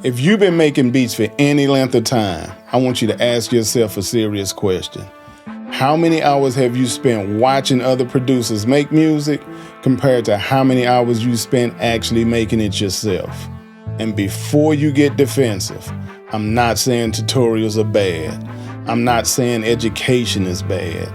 If you've been making beats for any length of time, I want you to ask yourself a serious question. How many hours have you spent watching other producers make music compared to how many hours you spent actually making it yourself? And before you get defensive, I'm not saying tutorials are bad. I'm not saying education is bad.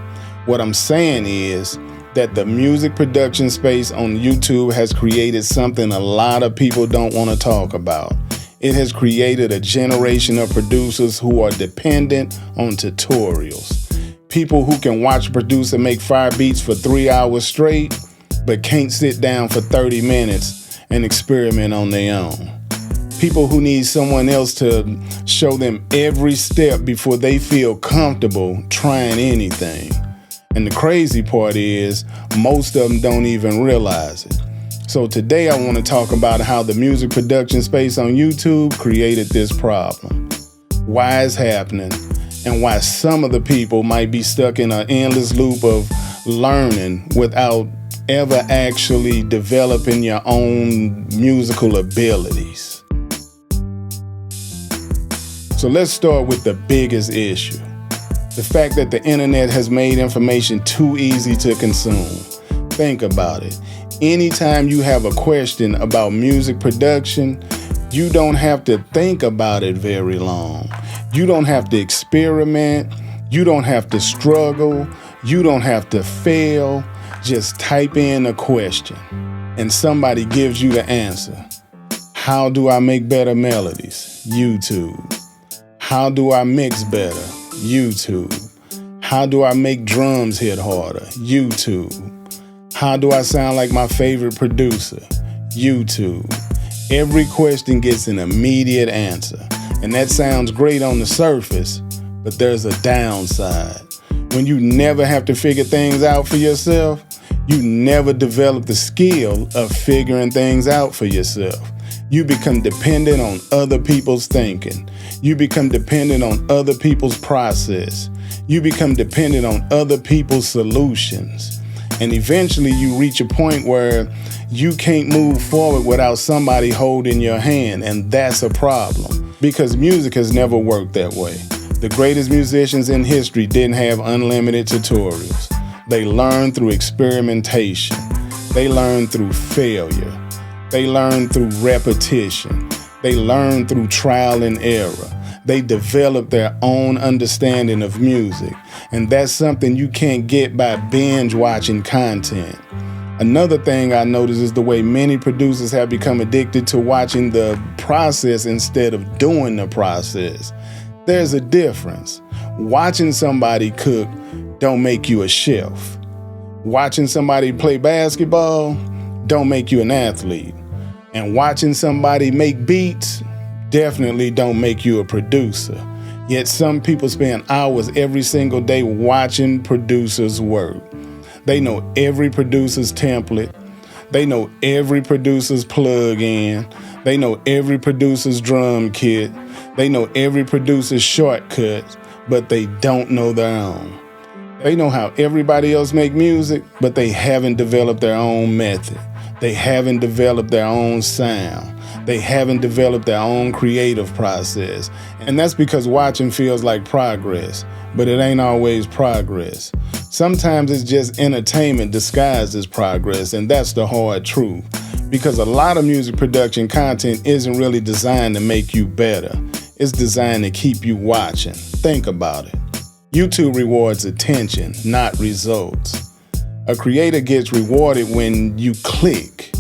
What I'm saying is that the music production space on YouTube has created something a lot of people don't want to talk about. It has created a generation of producers who are dependent on tutorials. People who can watch a producer make fire beats for 3 hours straight, but can't sit down for 30 minutes and experiment on their own. People who need someone else to show them every step before they feel comfortable trying anything. And the crazy part is, most of them don't even realize it. So today I want to talk about how the music production space on YouTube created this problem, why it's happening, and why some of the people might be stuck in an endless loop of learning without ever actually developing your own musical abilities. So let's start with the biggest issue. The fact that the internet has made information too easy to consume. Think about it. Anytime you have a question about music production, you don't have to think about it very long. You don't have to experiment. You don't have to struggle. You don't have to fail. Just type in a question and somebody gives you the answer. How do I make better melodies? YouTube. How do I mix better? YouTube. How do I make drums hit harder? YouTube. How do I sound like my favorite producer? YouTube. Every question gets an immediate answer. And that sounds great on the surface, but there's a downside. When you never have to figure things out for yourself, you never develop the skill of figuring things out for yourself. You become dependent on other people's thinking. You become dependent on other people's process. You become dependent on other people's solutions. And eventually you reach a point where you can't move forward without somebody holding your hand, and that's a problem because music has never worked that way. The greatest musicians in history didn't have unlimited tutorials. They learned through experimentation. They learned through failure. They learned through repetition. They learned through trial and error. They developed their own understanding of music, and that's something you can't get by binge watching content. Another thing I notice is the way many producers have become addicted to watching the process instead of doing the process. There's a difference. Watching somebody cook don't make you a chef. Watching somebody play basketball don't make you an athlete. And watching somebody make beats definitely don't make you a producer. Yet some people spend hours every single day watching producers work. They know every producer's template. They know every producer's plug-in. They know every producer's drum kit. They know every producer's shortcuts, but they don't know their own. They know how everybody else make music, but they haven't developed their own method. They haven't developed their own sound. They haven't developed their own creative process. And that's because watching feels like progress, but it ain't always progress. Sometimes it's just entertainment disguised as progress, and that's the hard truth. Because a lot of music production content isn't really designed to make you better. It's designed to keep you watching. Think about it. YouTube rewards attention, not results. A creator gets rewarded when you click,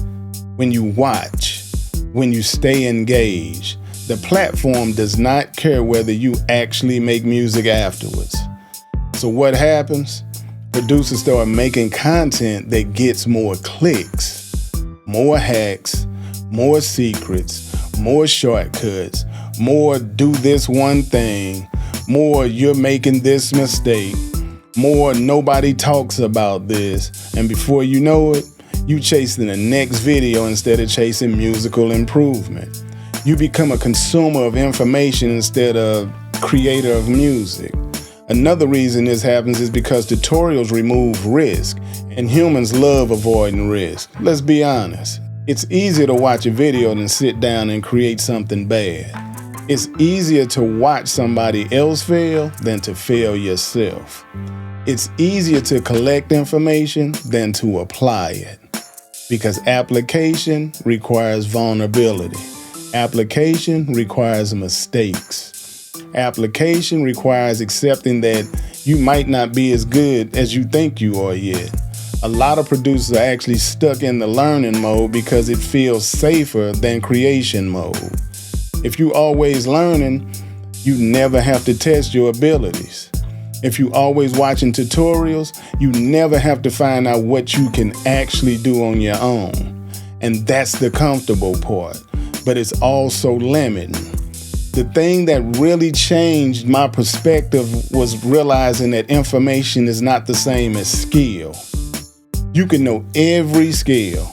when you watch, when you stay engaged. The platform does not care whether you actually make music afterwards. So what happens? Producers start making content that gets more clicks, more hacks, more secrets, more shortcuts, more do this one thing, more you're making this mistake, more nobody talks about this, and before you know it, you chasing the next video instead of chasing musical improvement. You become a consumer of information instead of creator of music. Another reason this happens is because tutorials remove risk, and humans love avoiding risk. Let's be honest. It's easier to watch a video than sit down and create something bad. It's easier to watch somebody else fail than to fail yourself. It's easier to collect information than to apply it. Because application requires vulnerability. Application requires mistakes. Application requires accepting that you might not be as good as you think you are yet. A lot of producers are actually stuck in the learning mode because it feels safer than creation mode. If you're always learning, you never have to test your abilities. If you're always watching tutorials, you never have to find out what you can actually do on your own. And that's the comfortable part, but it's also limiting. The thing that really changed my perspective was realizing that information is not the same as skill. You can know every scale,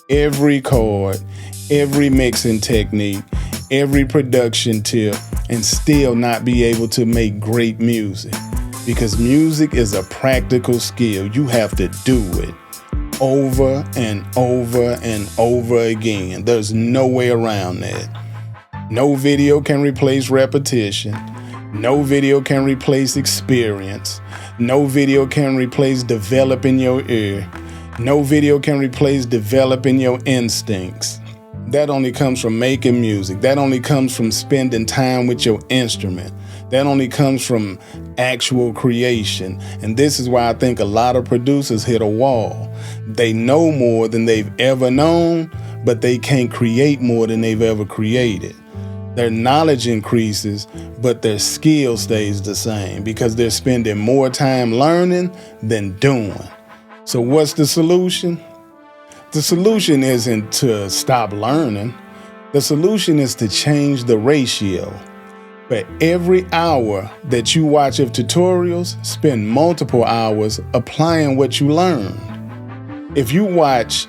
every chord, every mixing technique, every production tip, and still not be able to make great music. Because music is a practical skill. You have to do it over and over and over again. There's no way around that. No video can replace repetition. No video can replace experience. No video can replace developing your ear. No video can replace developing your instincts. That only comes from making music. That only comes from spending time with your instrument. That only comes from actual creation. And this is why I think a lot of producers hit a wall. They know more than they've ever known, but they can't create more than they've ever created. Their knowledge increases, but their skill stays the same because they're spending more time learning than doing. So what's the solution? The solution isn't to stop learning. The solution is to change the ratio. For every hour that you watch of tutorials, spend multiple hours applying what you learned. If you watch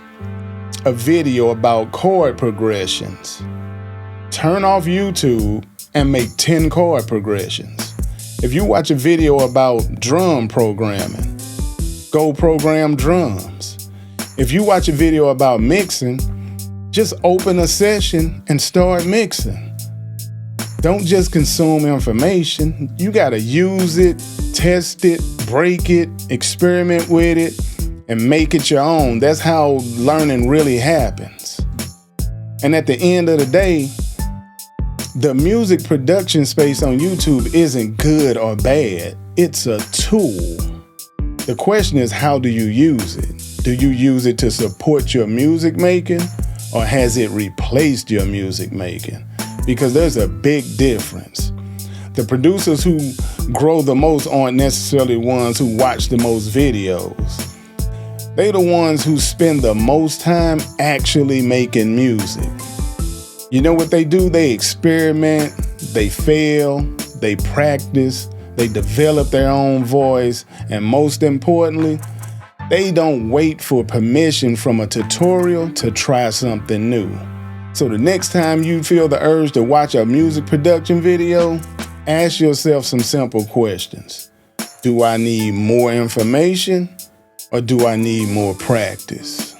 a video about chord progressions, turn off YouTube and make 10 chord progressions. If you watch a video about drum programming, go program drums. If you watch a video about mixing, just open a session and start mixing. Don't just consume information. You gotta use it, test it, break it, experiment with it, and make it your own. That's how learning really happens. And at the end of the day, the music production space on YouTube isn't good or bad. It's a tool. The question is, how do you use it? Do you use it to support your music making, or has it replaced your music making? Because there's a big difference. The producers who grow the most aren't necessarily ones who watch the most videos. They're the ones who spend the most time actually making music. You know what they do? They experiment, they fail, they practice, they develop their own voice, and most importantly, they don't wait for permission from a tutorial to try something new. So the next time you feel the urge to watch a music production video, ask yourself some simple questions. Do I need more information, or do I need more practice?